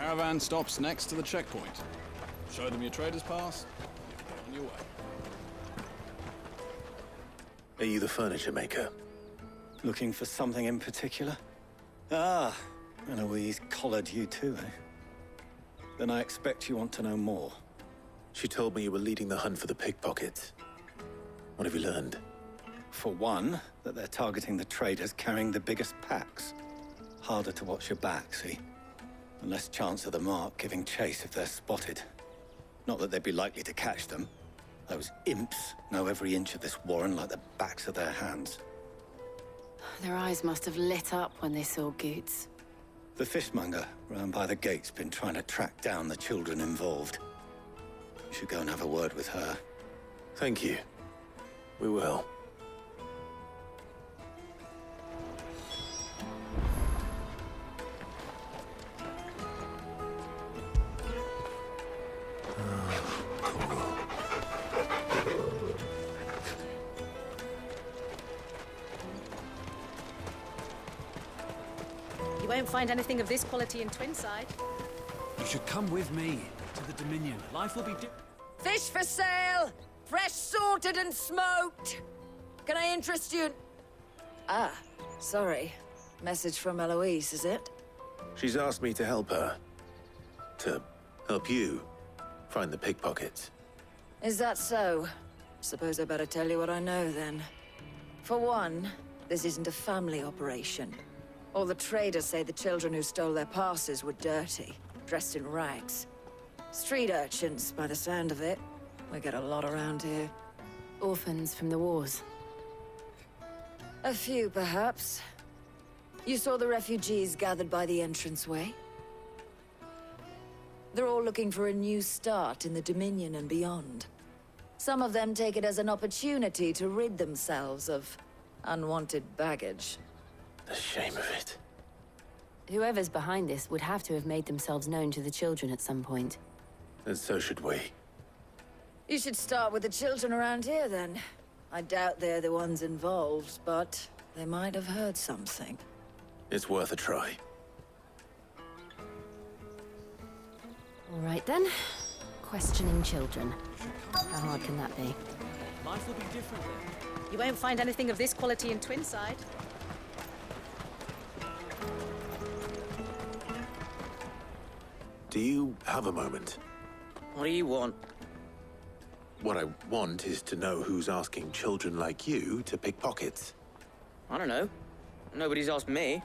Caravan stops next to the checkpoint. Show them your trader's pass, you're on your way. Are you the furniture maker? Looking for something in particular? Ah, Eloise collared you too, eh? Then I expect you want to know more. She told me you were leading the hunt for the pickpockets. What have you learned? For one, that they're targeting the traders carrying the biggest packs. Harder to watch your back, see? And less chance of the mark giving chase if they're spotted. Not that they'd be likely to catch them. Those imps know every inch of this warren like the backs of their hands. Their eyes must have lit up when they saw Goots. The fishmonger round by the gate's been trying to track down the children involved. You should go and have a word with her. Thank you. We will. You won't find anything of this quality in Twinside. You should come with me to the Dominion. Life will be Fish for sale! Fresh sorted and smoked! Can I interest you in... Ah, sorry. Message from Eloise, is it? She's asked me to help her. To help you find the pickpockets. Is that so? Suppose I better tell you what I know, then. For one, this isn't a family operation. All the traders say the children who stole their passes were dirty, dressed in rags. Street urchins, by the sound of it. We get a lot around here. Orphans from the wars. A few, perhaps. You saw the refugees gathered by the entranceway? They're all looking for a new start in the Dominion and beyond. Some of them take it as an opportunity to rid themselves of unwanted baggage. The shame of it. Whoever's behind this would have to have made themselves known to the children at some point. And so should we. You should start with the children around here, then. I doubt they're the ones involved, but they might have heard something. It's worth a try. All right, then. Questioning children. How hard can that be? life will be different then. You won't find anything of this quality in Twinside. Do you have a moment? What do you want? What I want is to know who's asking children like you to pick pockets. I don't know. Nobody's asked me.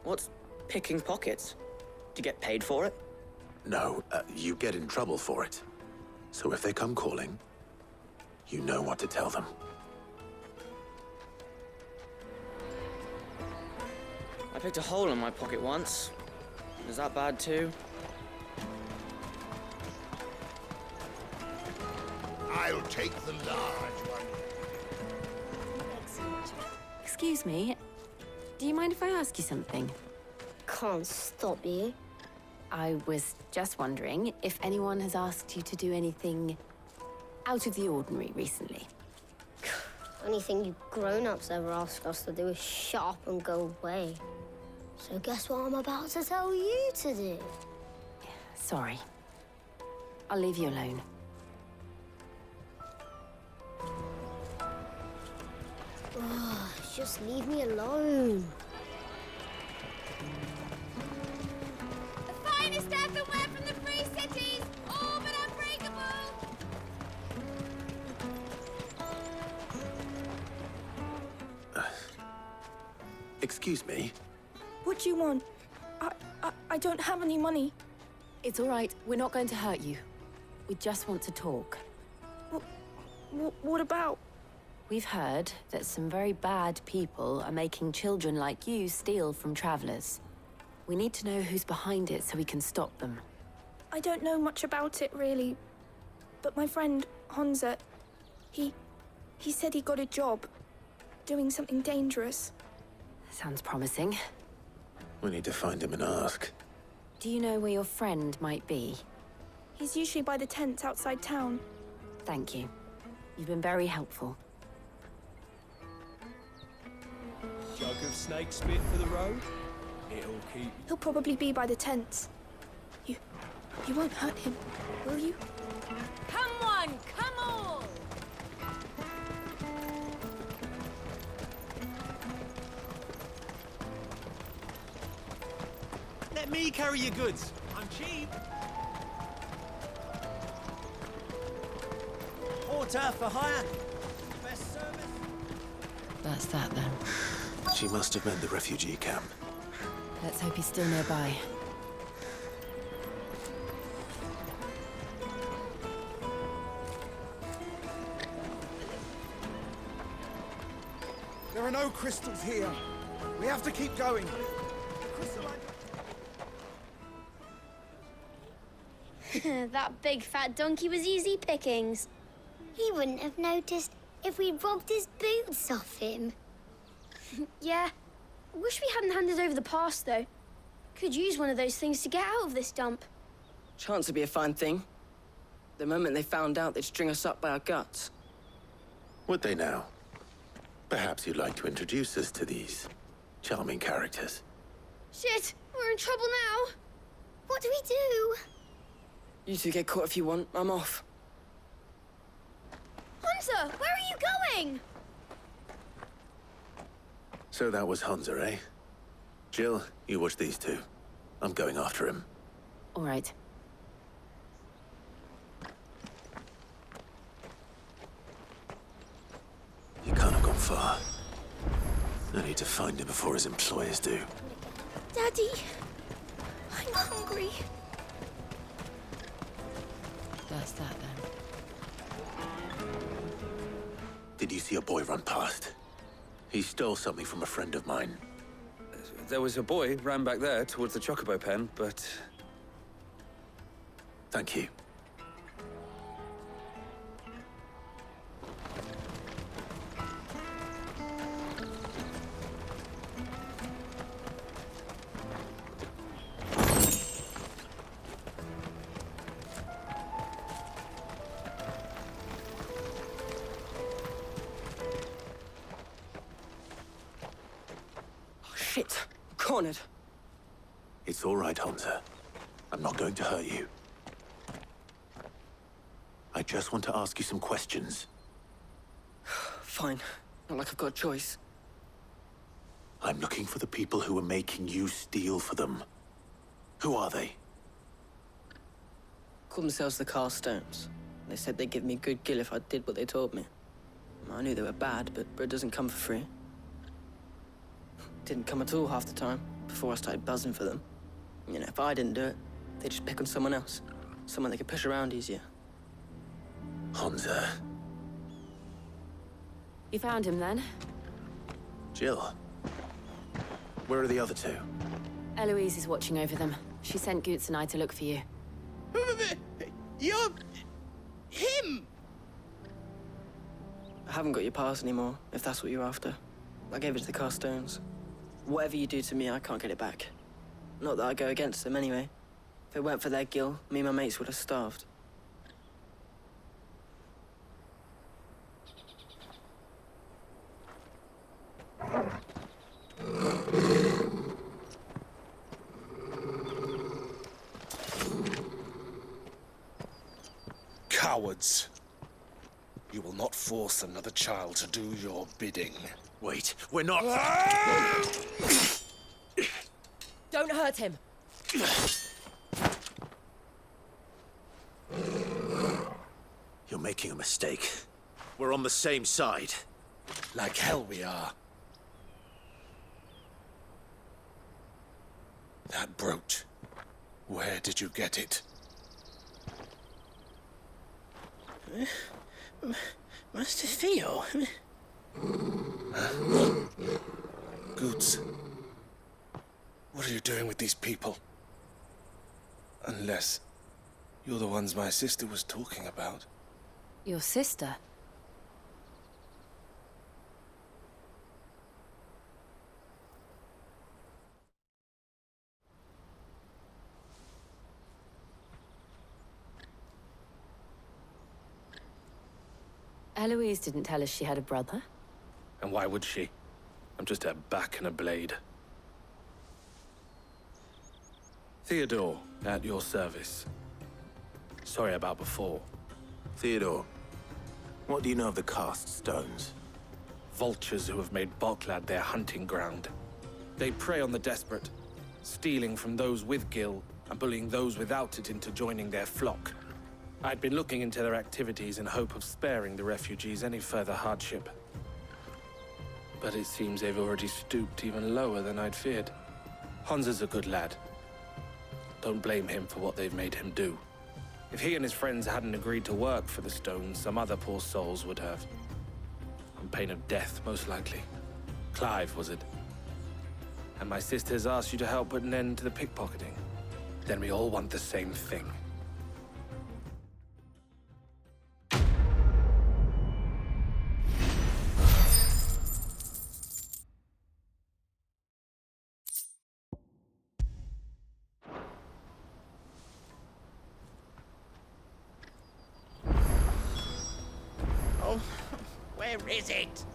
What's picking pockets? Do you get paid for it? No, you get in trouble for it. So if they come calling, you know what to tell them. I picked a hole in my pocket once. Is that bad too? I'll take the large one. Excuse me, do you mind if I ask you something? Can't stop you. I was just wondering if anyone has asked you to do anything out of the ordinary recently. Anything you grown-ups ever ask us to do is shut up and go away. So guess what I'm about to tell you to do? Sorry. I'll leave you alone. Oh, just leave me alone. The finest earthenware from the Free Cities, all but unbreakable. Excuse me? What do you want? I don't have any money. It's all right. We're not going to hurt you. We just want to talk. What about? We've heard that some very bad people are making children like you steal from travelers. We need to know who's behind it so we can stop them. I don't know much about it, really. But my friend, Honza, he said he got a job doing something dangerous. Sounds promising. We need to find him and ask. Do you know where your friend might be? He's usually by the tents outside town. Thank you. You've been very helpful. Jug of snake spit for the road? It'll keep... He'll probably be by the tents. You won't hurt him, will you? Come on, come on! Let me carry your goods. I'm cheap. Porter for hire. Best service. That's that then. She must have meant the refugee camp. Let's hope he's still nearby. There are no crystals here. We have to keep going. That big fat donkey was easy pickings. He wouldn't have noticed if we'd robbed his boots off him. Yeah. Wish we hadn't handed over the pass, though. Could use one of those things to get out of this dump. Chance would be a fine thing. The moment they found out, they'd string us up by our guts. Would they now? Perhaps you'd like to introduce us to these charming characters. Shit, we're in trouble now. What do we do? You two get caught if you want. I'm off. Hunter, where are you going? So that was Hunter, eh? Jill, you watch these two. I'm going after him. All right. He can't have gone far. I need to find him before his employers do. Daddy, I'm hungry. That's that then. Did you see a boy run past? He stole something from a friend of mine. There was a boy ran back there towards the chocobo pen, but... Thank you. Shit! Cornered! It's all right, Hunter. I'm not going to hurt you. I just want to ask you some questions. Fine. Not like I've got a choice. I'm looking for the people who are making you steal for them. Who are they? Call themselves the Carstones. They said they'd give me good gill if I did what they told me. I knew they were bad, but bread doesn't come for free. Didn't come at all half the time, before I started buzzing for them. You know, if I didn't do it, they'd just pick on someone else. Someone they could push around easier. Hunter. You found him then? Jill. Where are the other two? Eloise is watching over them. She sent Goots and I to look for you. You're... him! I haven't got your pass anymore, if that's what you're after. I gave it to the Carstones. Whatever you do to me, I can't get it back. Not that I go against them anyway. If it weren't for their gill, me and my mates would have starved. Cowards. You will not force another child to do your bidding. Wait, we're not... Don't hurt him. You're making a mistake. We're on the same side. Like hell we are. That brooch. Where did you get it? Master Theo. Goots. What are you doing with these people? Unless you're the ones my sister was talking about. Your sister? Eloise didn't tell us she had a brother. And why would she? I'm just her back and a blade. Theodore, at your service. Sorry about before. Theodore, what do you know of the cast stones? Vultures who have made Boklad their hunting ground. They prey on the desperate, stealing from those with Gil and bullying those without it into joining their flock. I'd been looking into their activities in hope of sparing the refugees any further hardship. But it seems they've already stooped even lower than I'd feared. Hansa's a good lad. Don't blame him for what they've made him do. If he and his friends hadn't agreed to work for the stones, some other poor souls would have. On pain of death, most likely. Clive, was it? And my sisters asked you to help put an end to the pickpocketing. Then we all want the same thing. Oh, where is it?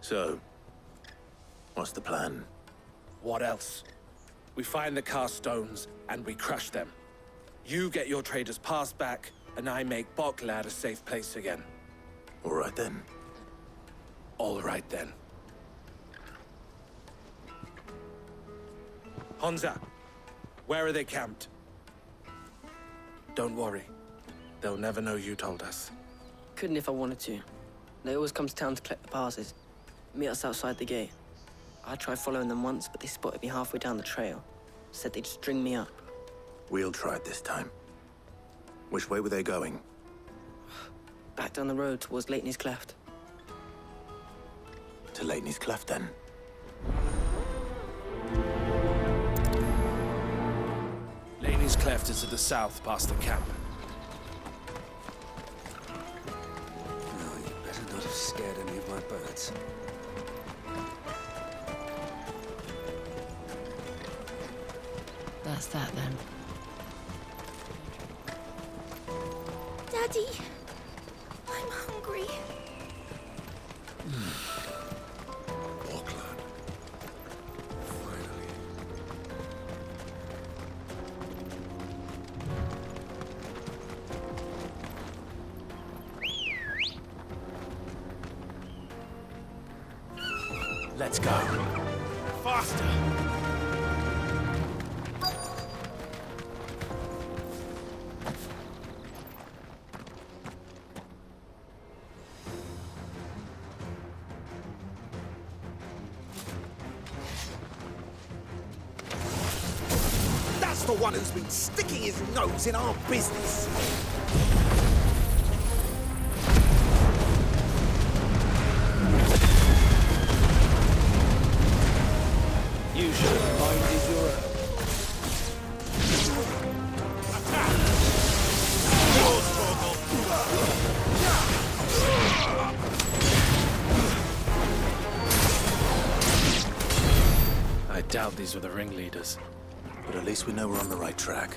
So, what's the plan? What else? We find the cast stones, and we crush them. You get your traders' pass back, and I make Boklad a safe place again. All right then. All right then. Hansa, where are they camped? Don't worry. They'll never know you told us. Couldn't if I wanted to. They always come to town to collect the passes. Meet us outside the gate. I tried following them once, but they spotted me halfway down the trail. Said they'd string me up. We'll try it this time. Which way were they going? Back down the road towards Leitney's Cleft. To Leitney's Cleft, then. Laney's Cleft is to the south, past the camp. No, you better not have scared any of my birds. That's that then. Daddy, I'm hungry. Boklad. Finally. Let's go. Faster! That's the one who's been sticking his nose in our business. You should have minded your own. I doubt these were the ringleaders. But at least we know we're on the right track.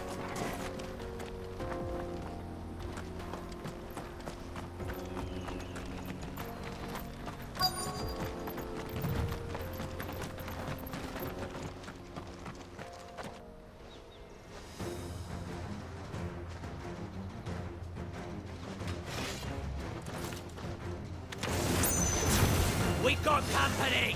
We got company!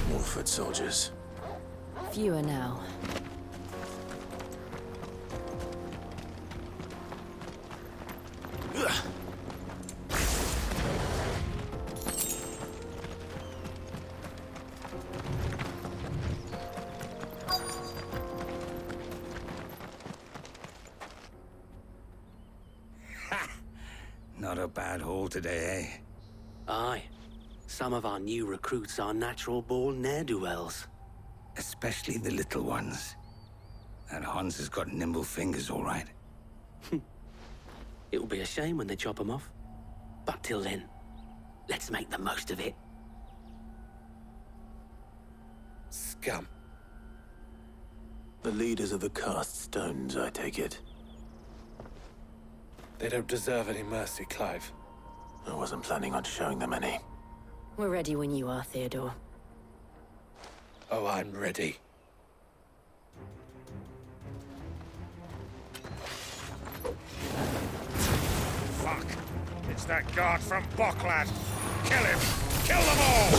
More foot soldiers. Fewer now. Not a bad haul today, eh? Aye. Some of our new recruits are natural-born ne'er-do-wells. Especially the little ones. And Hans has got nimble fingers, all right. It'll be a shame when they chop them off. But till then, let's make the most of it. Scum. The leaders of the cast stones, I take it. They don't deserve any mercy, Clive. I wasn't planning on showing them any. We're ready when you are, Theodore. Oh, I'm ready. Fuck! It's that guard from Bocklad! Kill him! Kill them all!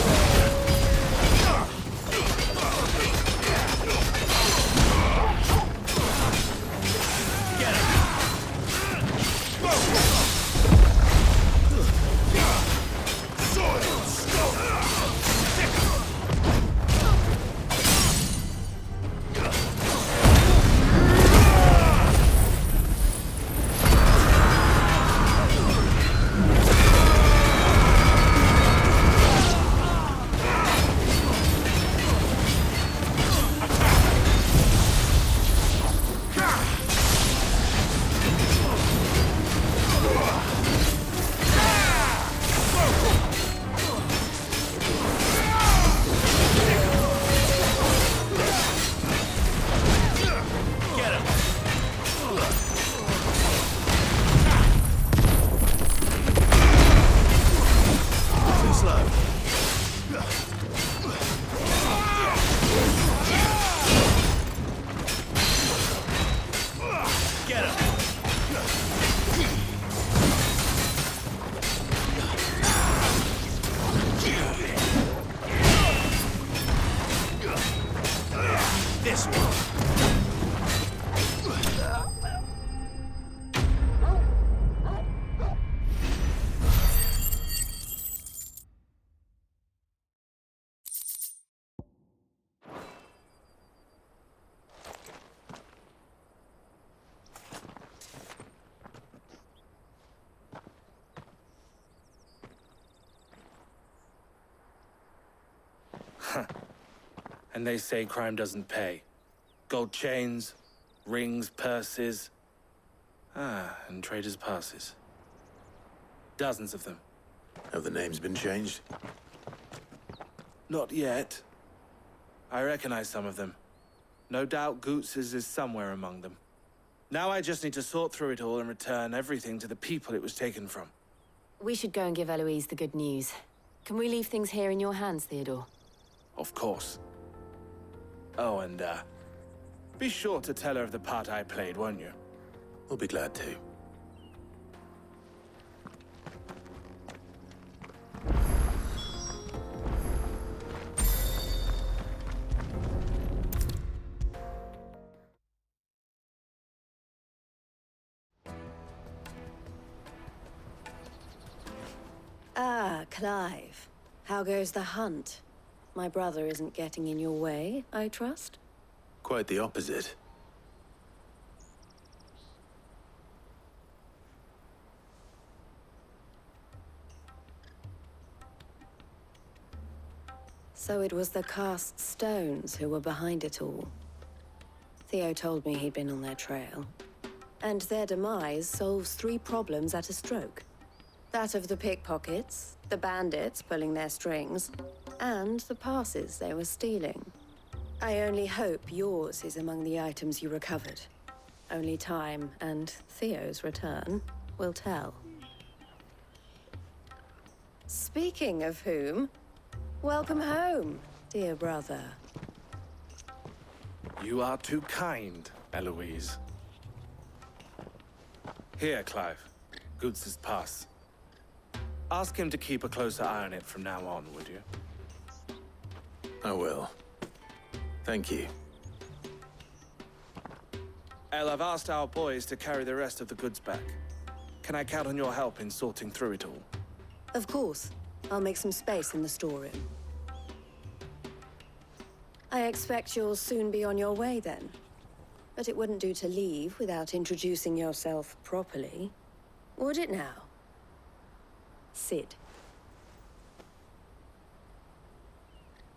Get him! This one. And they say crime doesn't pay. Gold chains, rings, purses. And traders' passes. Dozens of them. Have the names been changed? Not yet. I recognize some of them. No doubt Goots's is somewhere among them. Now I just need to sort through it all and return everything to the people it was taken from. We should go and give Eloise the good news. Can we leave things here in your hands, Theodore? Of course. Oh, and, be sure to tell her of the part I played, won't you? We'll be glad to. Ah, Clive. How goes the hunt? My brother isn't getting in your way, I trust? Quite the opposite. So it was the cast stones who were behind it all. Theo told me he'd been on their trail. And their demise solves 3 problems at a stroke. That of the pickpockets, the bandits pulling their strings, and the passes they were stealing. I only hope yours is among the items you recovered. Only time and Theo's return will tell. Speaking of whom, welcome home, dear brother. You are too kind, Eloise. Here, Clive. Goots's pass. Ask him to keep a closer eye on it from now on, would you? I will. Thank you. El, I've asked our boys to carry the rest of the goods back. Can I count on your help in sorting through it all? Of course. I'll make some space in the storeroom. I expect you'll soon be on your way then. But it wouldn't do to leave without introducing yourself properly. Would it now? Sid.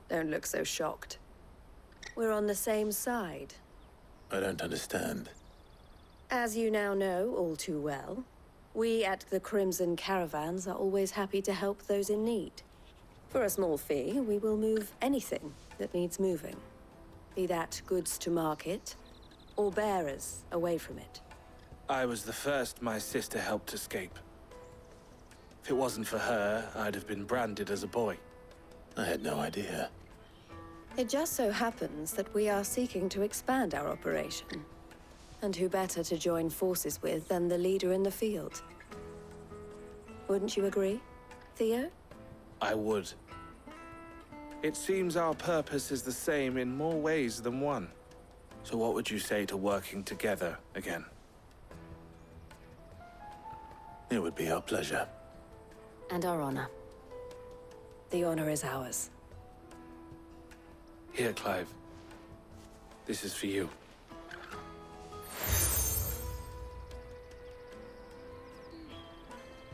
Don't look so shocked. we're on the same side. I don't understand. As you now know all too well, we at the Crimson Caravans are always happy to help those in need. For a small fee, we will move anything that needs moving. Be that goods to market, or bearers away from it. I was the first my sister helped escape. If it wasn't for her, I'd have been branded as a boy. I had no idea. It just so happens that we are seeking to expand our operation. And who better to join forces with than the leader in the field? Wouldn't you agree, Theo? I would. It seems our purpose is the same in more ways than one. So what would you say to working together again? It would be our pleasure. And our honor. The honor is ours. Here, Clive. This is for you.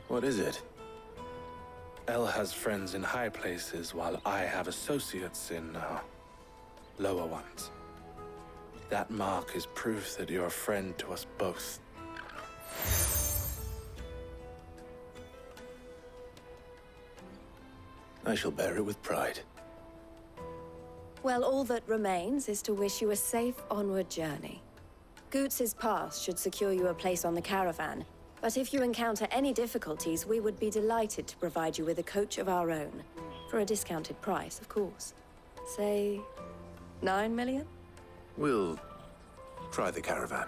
What is it? Elle has friends in high places, while I have associates in, lower ones. That mark is proof that you're a friend to us both. I shall bear it with pride. Well, all that remains is to wish you a safe onward journey. Goots's pass should secure you a place on the caravan, but if you encounter any difficulties, we would be delighted to provide you with a coach of our own. For a discounted price, of course. Say, 9 million? We'll try the caravan.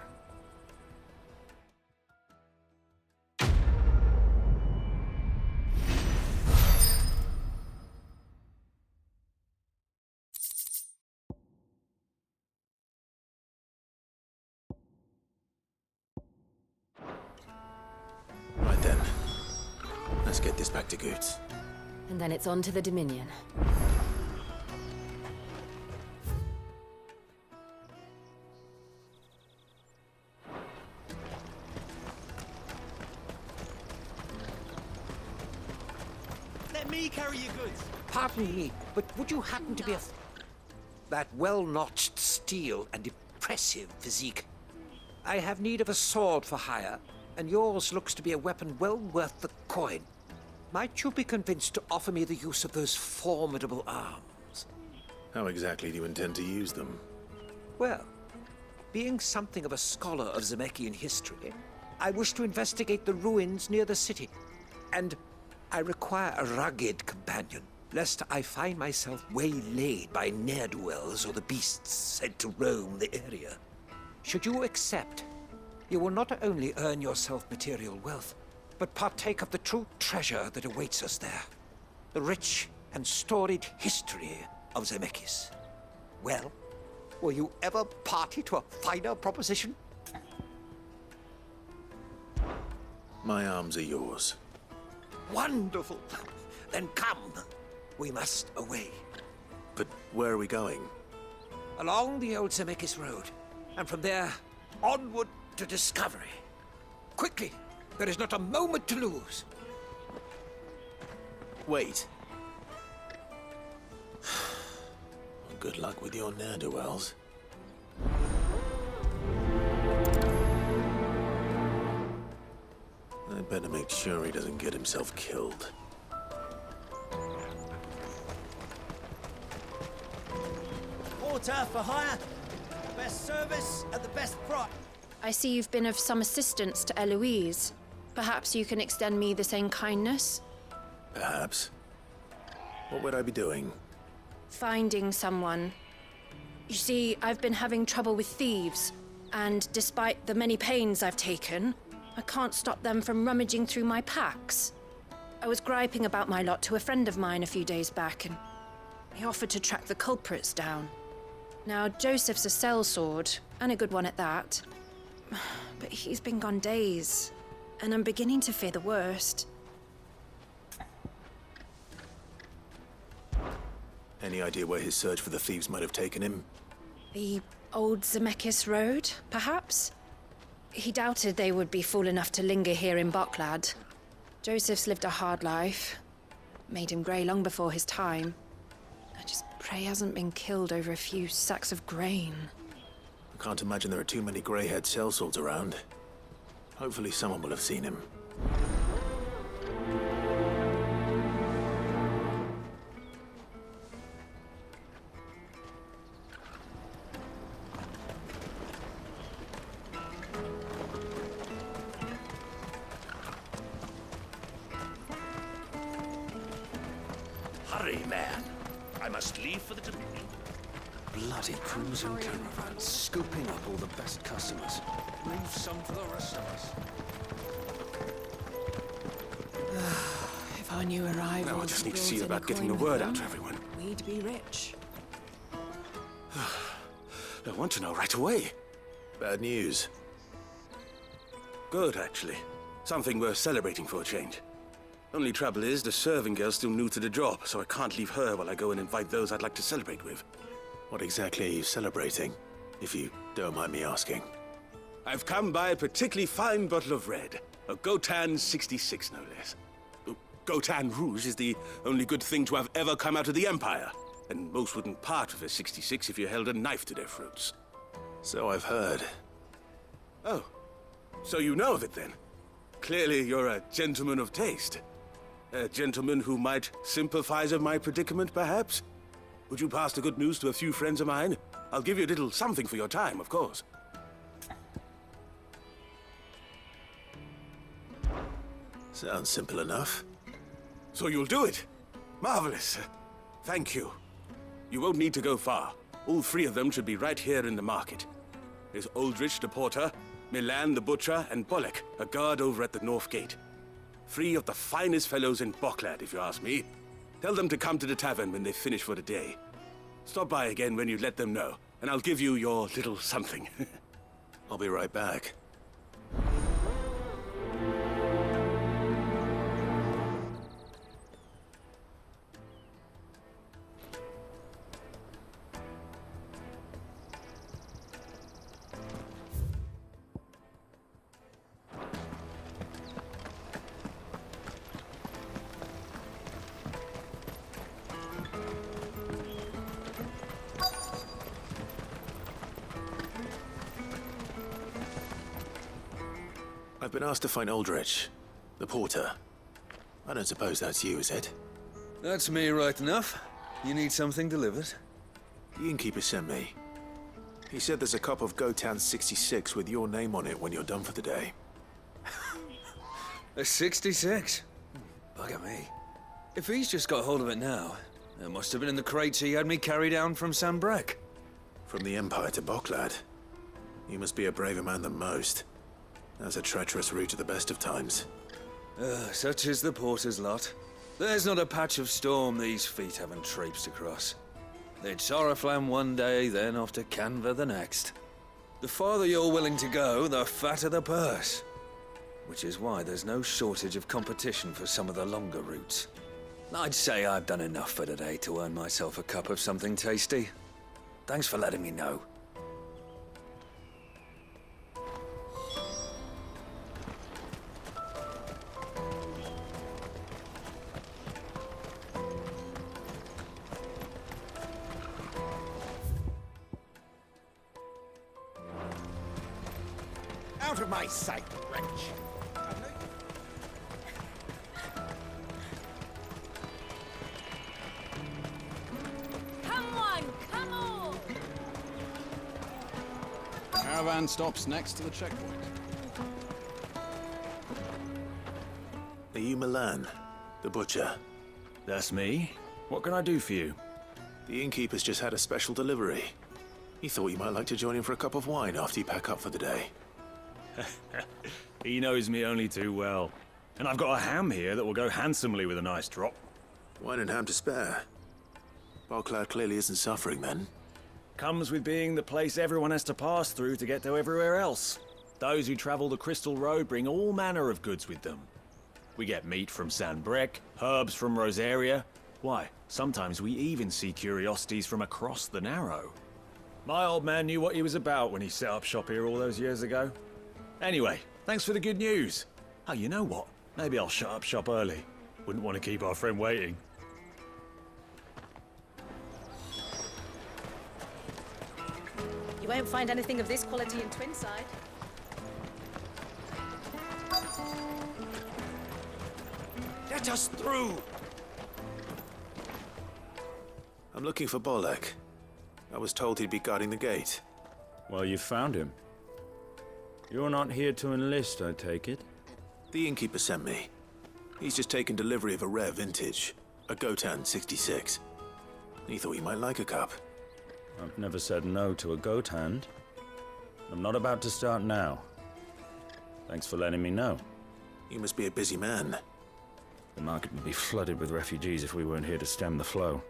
Right then. Let's get this back to Goots. And then it's on to the Dominion. Let me carry your goods. Pardon me, but would you happen to be that well-notched steel and impressive physique? I have need of a sword for hire, and yours looks to be a weapon well worth the coin. Might you be convinced to offer me the use of those formidable arms? How exactly do you intend to use them? Well, being something of a scholar of Zemeckis history, I wish to investigate the ruins near the city. And I require a rugged companion, lest I find myself waylaid by ne'er-do-wells or the beasts sent to roam the area. Should you accept, you will not only earn yourself material wealth, but partake of the true treasure that awaits us there. The rich and storied history of Zemeckis. Well, were you ever party to a finer proposition? My arms are yours. Wonderful! Then come. We must away. But where are we going? Along the old Zemeckis Road, and from there, onward to discovery. Quickly! There is not a moment to lose. Wait. Good luck with your ne'er-do-wells. I better make sure he doesn't get himself killed. Porter for hire. Best service at the best price. I see you've been of some assistance to Eloise. Perhaps you can extend me the same kindness? Perhaps. What would I be doing? Finding someone. You see, I've been having trouble with thieves, and despite the many pains I've taken, I can't stop them from rummaging through my packs. I was griping about my lot to a friend of mine a few days back, and he offered to track the culprits down. Now, Joseph's a sellsword, and a good one at that. But he's been gone days, and I'm beginning to fear the worst. Any idea where his search for the thieves might have taken him? The old Zemeckis Road, perhaps? He doubted they would be fool enough to linger here in Boklad. Joseph's lived a hard life. Made him grey long before his time. I just Pray hasn't been killed over a few sacks of grain. I can't imagine there are too many grey-haired sellswords around. Hopefully someone will have seen him. Hurry, man. I must leave for the Dominion. Bloody cruising caravan, scooping up all the best customers. Leave some for the rest of us. If our new arrivals Now I just need to brought see in a about getting coin the with word them, out to everyone. we'd be rich. I want to know right away. Bad news. Good, actually. Something worth celebrating for a change. Only trouble is, the serving girl's still new to the job, so I can't leave her while I go and invite those I'd like to celebrate with. What exactly are you celebrating, if you don't mind me asking? I've come by a particularly fine bottle of red. A Gotan 66, no less. Gotan Rouge is the only good thing to have ever come out of the Empire. And most wouldn't part with a 66 if you held a knife to their throats. So I've heard. Oh, so you know of it then? Clearly you're a gentleman of taste. A gentleman who might sympathize with my predicament, perhaps? Would you pass the good news to a few friends of mine? I'll give you a little something for your time, of course. Sounds simple enough. So you'll do it? Marvelous. Thank you. You won't need to go far. All three of them should be right here in the market. There's Aldrich the porter, Milan the butcher, and Bollock, a guard over at the north gate. Three of the finest fellows in Boklad, if you ask me. Tell them to come to the tavern when they've finished for the day. Stop by again when you let them know, and I'll give you your little something. I'll be right back. I've been asked to find Aldrich, the porter. I don't suppose that's you, is it? That's me right enough. You need something delivered? The innkeeper sent me. He said there's a cup of Gotan 66 with your name on it when you're done for the day. A 66? Bugger me. If he's just got hold of it now, it must have been in the crates he had me carry down from Sanbrek. From the Empire to Boklad. You must be a braver man than most. That's a treacherous route at the best of times. Such is the porter's lot. There's not a patch of storm these feet haven't traipsed across. It's Oriflamme one day, then off to Canva the next. The farther you're willing to go, the fatter the purse. Which is why there's no shortage of competition for some of the longer routes. I'd say I've done enough for today to earn myself a cup of something tasty. Thanks for letting me know. Out of my sight, wretch! Come on, come on! Caravan stops next to the checkpoint. Are you Milan, the butcher? That's me. What can I do for you? The innkeeper's just had a special delivery. He thought you might like to join him for a cup of wine after you pack up for the day. He knows me only too well. And I've got a ham here that will go handsomely with a nice drop. Wine and ham to spare. Boklad clearly isn't suffering then. Comes with being the place everyone has to pass through to get to everywhere else. Those who travel the Crystal Road bring all manner of goods with them. We get meat from Sanbrek, herbs from Rosaria. Why, sometimes we even see curiosities from across the Narrow. My old man knew what he was about when he set up shop here all those years ago. Anyway, thanks for the good news. Oh, you know what? Maybe I'll shut up shop early. Wouldn't want to keep our friend waiting. You won't find anything of this quality in Twinside. Let us through! I'm looking for Bolek. I was told he'd be guarding the gate. Well, you found him. You're not here to enlist, I take it? The innkeeper sent me. He's just taken delivery of a rare vintage, a Gotan 66. He thought you might like a cup. I've never said no to a goat hand. I'm not about to start now. Thanks for letting me know. You must be a busy man. The market would be flooded with refugees if we weren't here to stem the flow.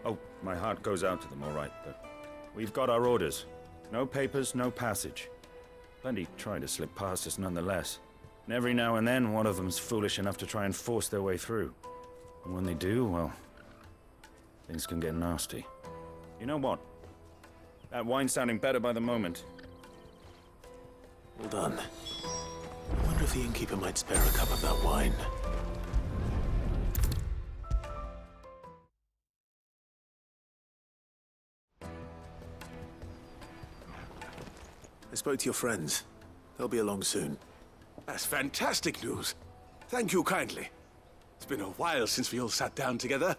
Oh, my heart goes out to them, all right, but we've got our orders. No papers, no passage. Plenty try to slip past us nonetheless. And every now and then, one of them's foolish enough to try and force their way through. And when they do, well, things can get nasty. You know what? That wine's sounding better by the moment. Hold on. I wonder if the innkeeper might spare a cup of that wine. I spoke to your friends. They'll be along soon. That's fantastic news. Thank you kindly. It's been a while since we all sat down together.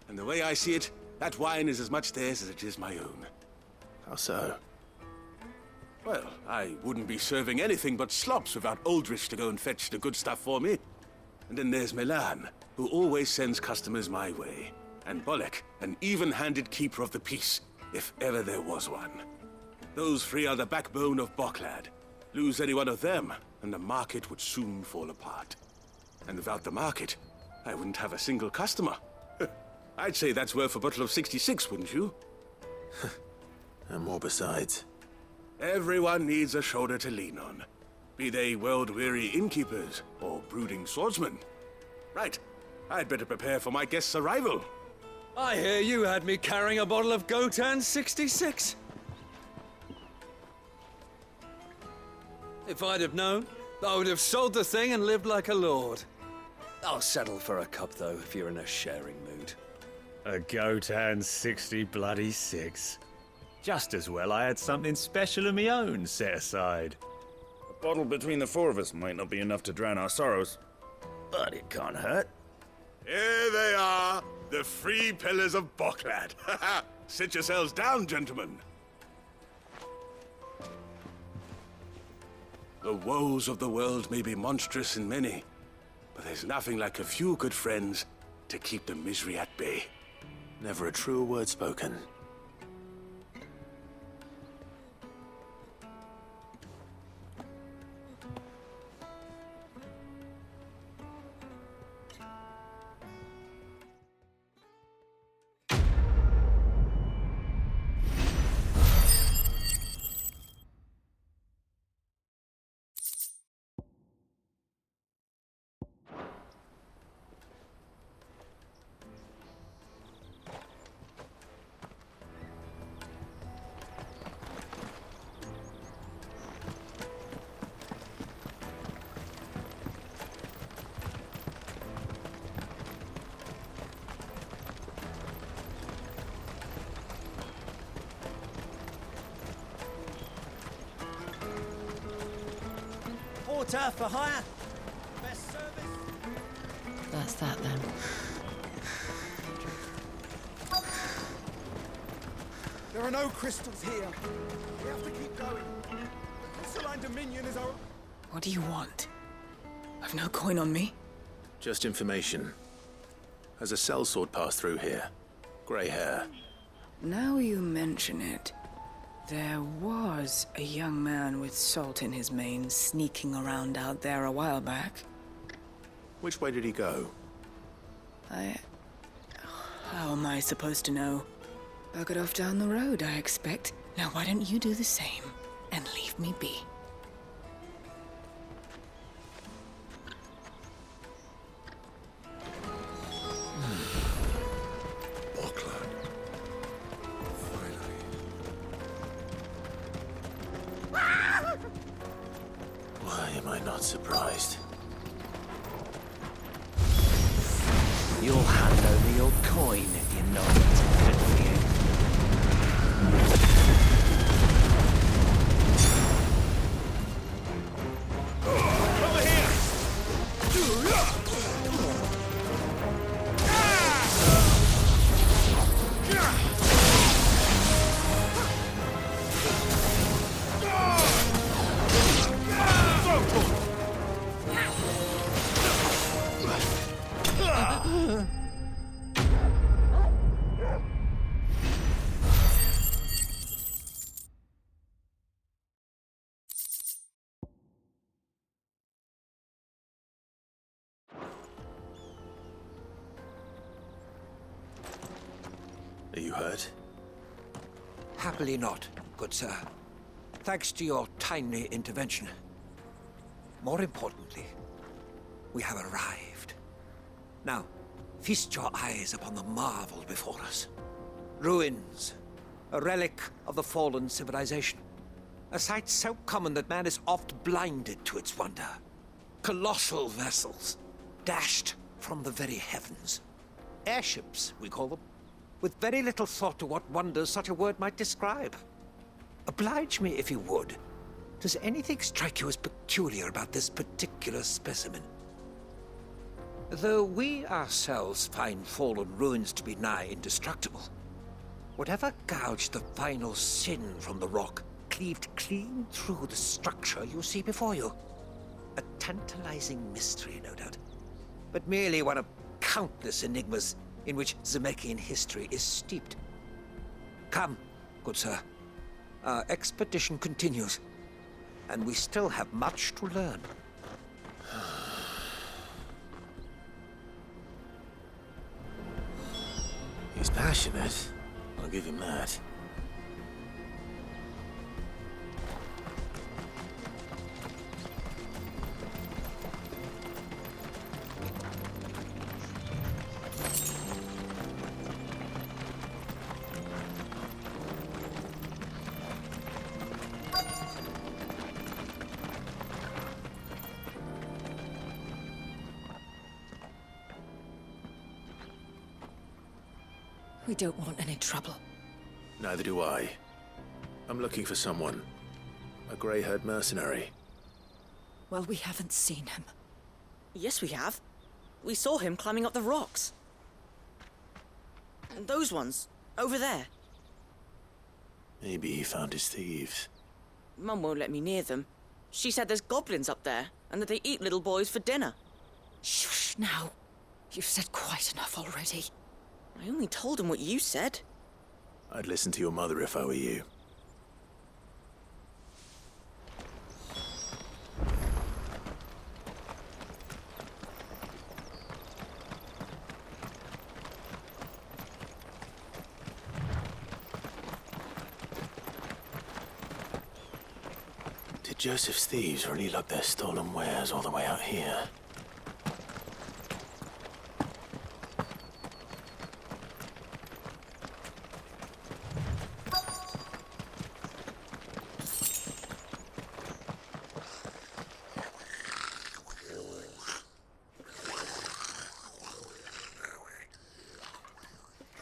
And the way I see it, that wine is as much theirs as it is my own. How so? Well, I wouldn't be serving anything but slops without Aldrich to go and fetch the good stuff for me. And then there's Milan, who always sends customers my way. And Bolek, an even-handed keeper of the peace, if ever there was one. Those three are the backbone of Boklad. Lose any one of them, and the market would soon fall apart. And without the market, I wouldn't have a single customer. I'd say that's worth a bottle of 66, wouldn't you? And more besides. Everyone needs a shoulder to lean on. Be they world-weary innkeepers or brooding swordsmen. Right, I'd better prepare for my guest's arrival. I hear you had me carrying a bottle of Gotan 66. If I'd have known, I would have sold the thing and lived like a lord. I'll settle for a cup, though, if you're in a sharing mood. A Gotan 60 bloody 6. Just as well I had something special of my own set aside. A bottle between the four of us might not be enough to drown our sorrows, but it can't hurt. Here they are, the three pillars of Boklad. Sit yourselves down, gentlemen. The woes of the world may be monstrous in many, but there's nothing like a few good friends to keep the misery at bay. Never a truer word spoken. Porter for hire. Best service. That's that then. There are no crystals here. We have to keep going. The crystalline dominion is our... What do you want? I've no coin on me. Just information. Has a sellsword passed through here? Grey hair. Now you mention it, there was a young man with salt in his mane sneaking around out there a while back. Which way did he go? How am I supposed to know? Buggered off down the road, I expect. Now why don't you do the same and leave me be? Why am I not surprised? You'll hand over your coin if you're not. Good for you. Are you hurt? Happily not, good sir. Thanks to your timely intervention. More importantly, we have arrived. Now, feast your eyes upon the marvel before us. Ruins, a relic of the fallen civilization. A sight so common that man is oft blinded to its wonder. Colossal vessels, dashed from the very heavens. Airships, we call them, with very little thought to what wonders such a word might describe. Oblige me if you would. Does anything strike you as peculiar about this particular specimen? Though we ourselves find fallen ruins to be nigh indestructible, whatever gouged the final sin from the rock cleaved clean through the structure you see before you. A tantalizing mystery, no doubt, but merely one of countless enigmas in which Zemeckis history is steeped. Come, good sir. Our expedition continues, and we still have much to learn. He's passionate. I'll give him that. We don't want any trouble. Neither do I. I'm looking for someone. A grey-haired mercenary. Well, we haven't seen him. Yes, we have. We saw him climbing up the rocks. And those ones, over there. Maybe he found his thieves. Mum won't let me near them. She said there's goblins up there, and that they eat little boys for dinner. Shush now. You've said quite enough already. I only told him what you said. I'd listen to your mother if I were you. Did Joseph's thieves really lug their stolen wares all the way out here?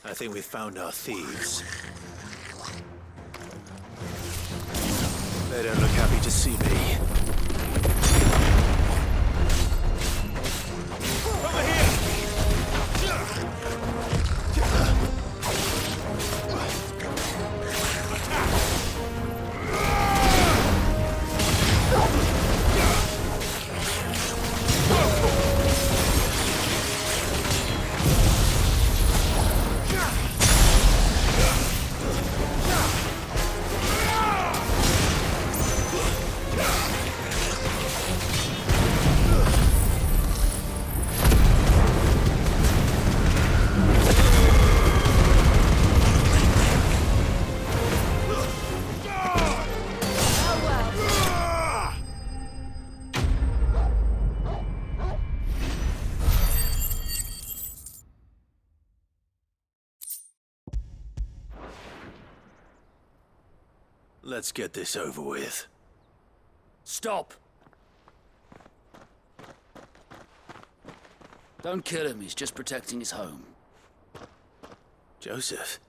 I think we've found our thieves. They don't look happy to see me. Over here! Let's get this over with. Stop! Don't kill him, he's just protecting his home. Joseph?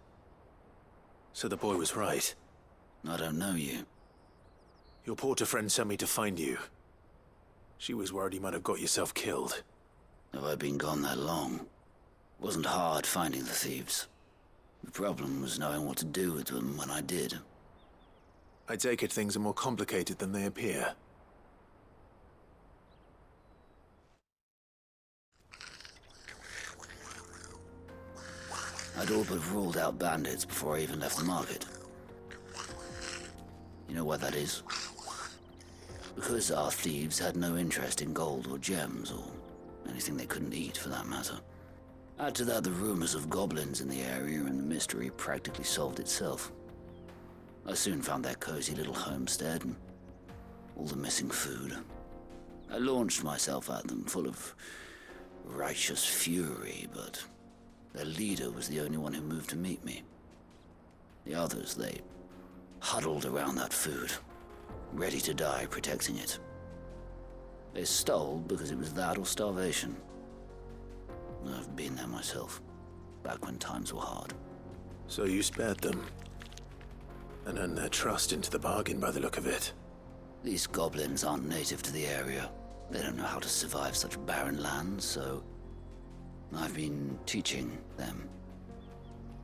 So the boy was right. I don't know you. Your porter friend sent me to find you. She was worried you might have got yourself killed. Have I been gone that long? It wasn't hard finding the thieves. The problem was knowing what to do with them when I did. I take it things are more complicated than they appear. I'd all but ruled out bandits before I even left the market. You know why that is? Because our thieves had no interest in gold or gems, or anything they couldn't eat for that matter. Add to that the rumors of goblins in the area, and the mystery practically solved itself. I soon found their cozy little homestead and all the missing food. I launched myself at them, full of righteous fury, but their leader was the only one who moved to meet me. The others, they huddled around that food, ready to die protecting it. They stole because it was that or starvation. I've been there myself, back when times were hard. So you spared them, and earned their trust into the bargain by the look of it. These goblins aren't native to the area. They don't know how to survive such barren lands, so I've been teaching them.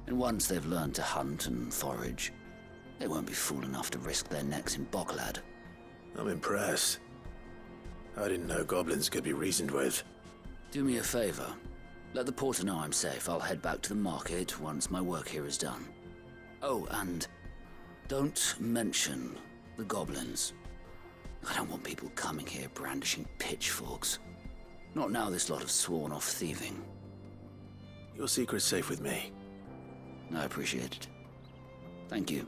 And once they've learned to hunt and forage, they won't be fool enough to risk their necks in Boklad. I'm impressed. I didn't know goblins could be reasoned with. Do me a favor. Let the porter know I'm safe. I'll head back to the market once my work here is done. Oh, and don't mention the goblins. I don't want people coming here brandishing pitchforks. Not now this lot have sworn off thieving. Your secret's safe with me. I appreciate it. Thank you.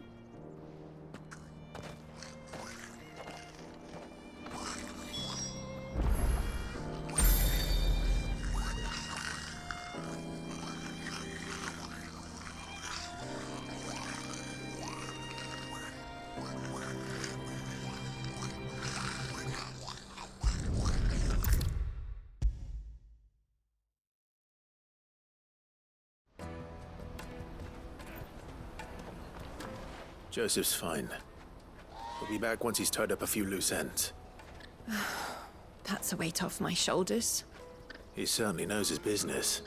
Joseph's fine. He'll be back once he's tied up a few loose ends. That's a weight off my shoulders. He certainly knows his business.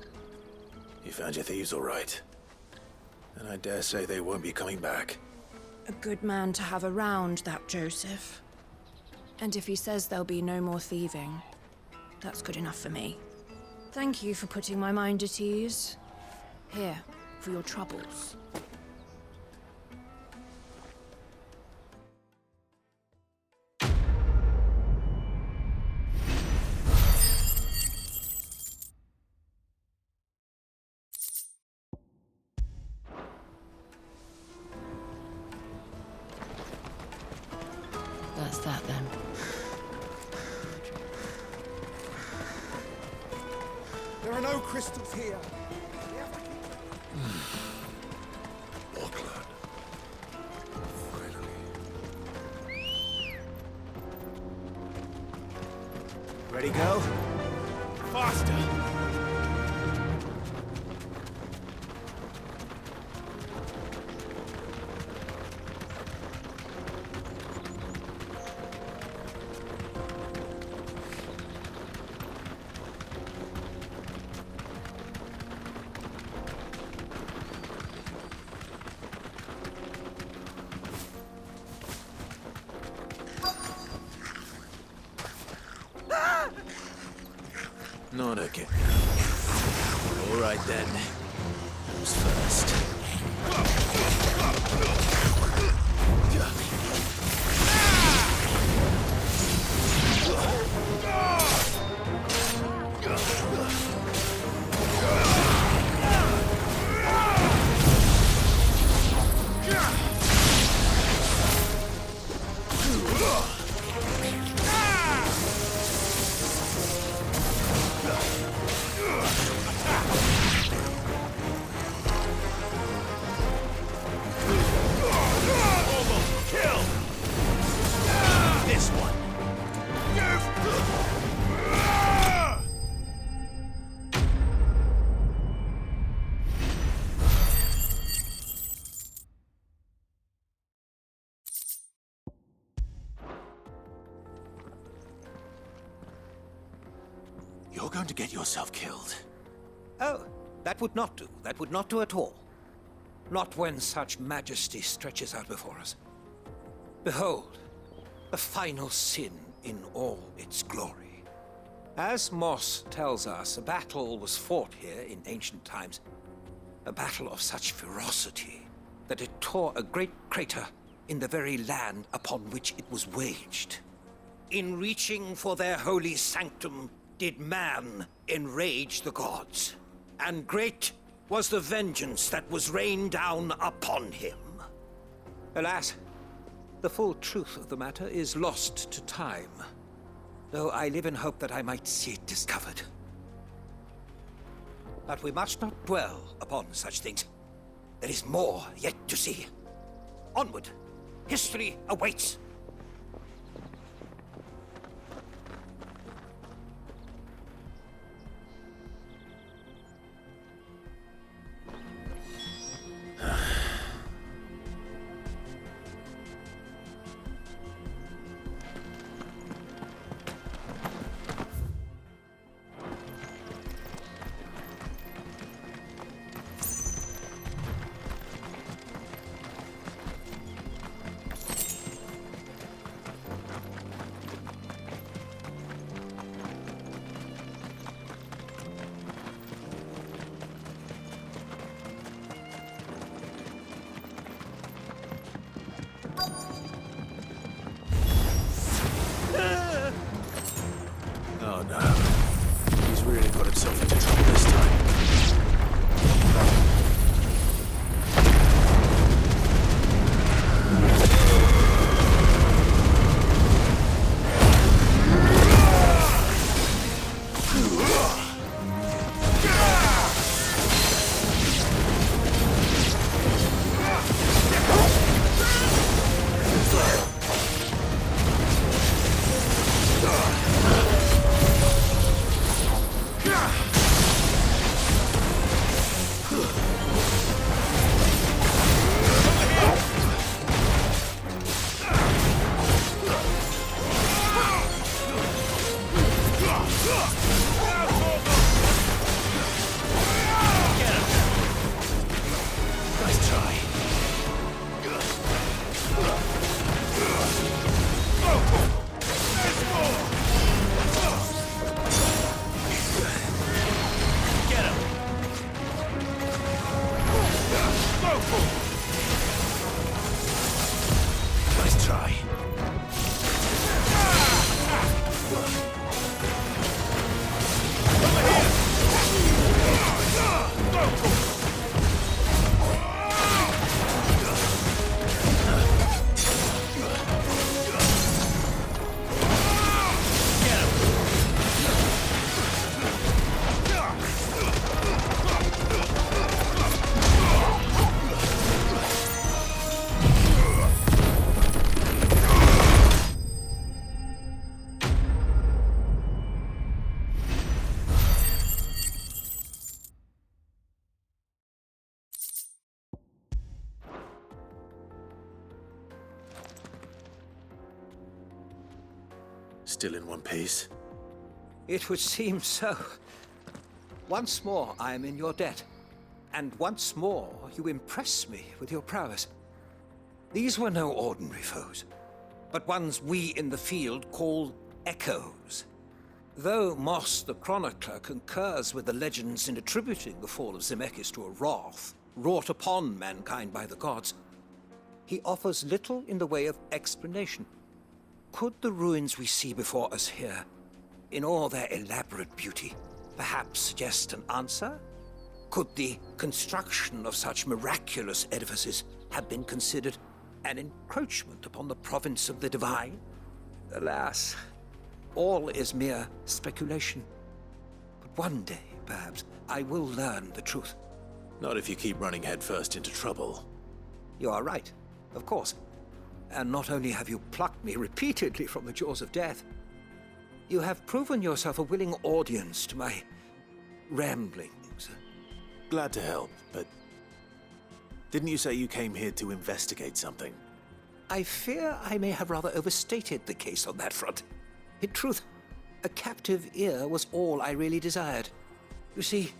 You found your thieves all right. And I dare say they won't be coming back. A good man to have around, that Joseph. And if he says there'll be no more thieving, that's good enough for me. Thank you for putting my mind at ease. Here, for your troubles. That's that then. There are no crystals here. We have to keep... Boklad. Finally. Ready, go? Faster! Not again. All right then. Who's first? You're going to get yourself killed. Oh, that would not do. That would not do at all. Not when such majesty stretches out before us. Behold, the final sin in all its glory. As Moss tells us, a battle was fought here in ancient times. A battle of such ferocity that it tore a great crater in the very land upon which it was waged. In reaching for their holy sanctum, did man enrage the gods, and great was the vengeance that was rained down upon him. Alas, the full truth of the matter is lost to time, though I live in hope that I might see it discovered. But we must not dwell upon such things. There is more yet to see. Onward! History awaits! Oh no. He's really got himself into trouble this time. Still in one piece? It would seem so. Once more I am in your debt, and once more you impress me with your prowess. These were no ordinary foes, but ones we in the field call echoes. Though Moss the Chronicler concurs with the legends in attributing the fall of Zemeckis to a wrath wrought upon mankind by the gods, he offers little in the way of explanation. Could the ruins we see before us here, in all their elaborate beauty, perhaps suggest an answer? Could the construction of such miraculous edifices have been considered an encroachment upon the province of the divine? Alas, all is mere speculation. But one day, perhaps, I will learn the truth. Not if you keep running headfirst into trouble. You are right, of course. And not only have you plucked me repeatedly from the jaws of death, you have proven yourself a willing audience to my ramblings. Glad to help, but didn't you say you came here to investigate something? I fear I may have rather overstated the case on that front. In truth, a captive ear was all I really desired. You see,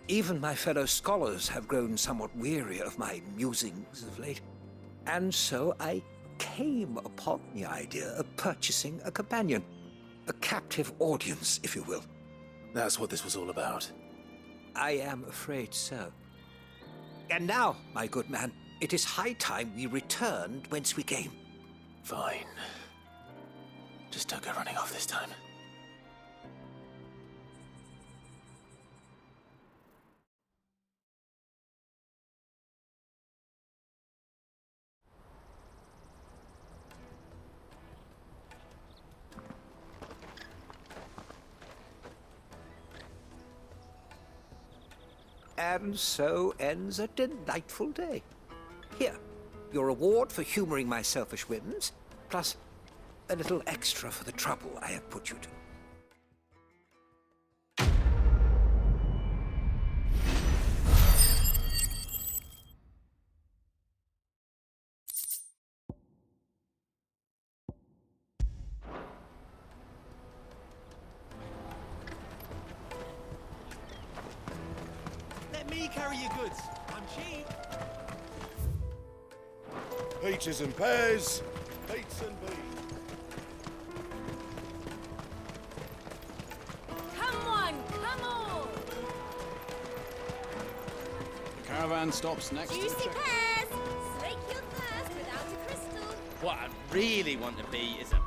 even my fellow scholars have grown somewhat weary of my musings of late. And so I came upon the idea of purchasing a companion. A captive audience, if you will. That's what this was all about. I am afraid so. And now, my good man, it is high time we returned whence we came. Fine. Just don't go running off this time. And so ends a delightful day. Here, your reward for humoring my selfish whims, plus a little extra for the trouble I have put you to. Let me carry your goods. I'm cheap. Peaches and pears, beets and beans. Come on, come on! The caravan stops next to the Juicy checkpoint. pears! Slake your thirst without a crystal. What I really want to be is a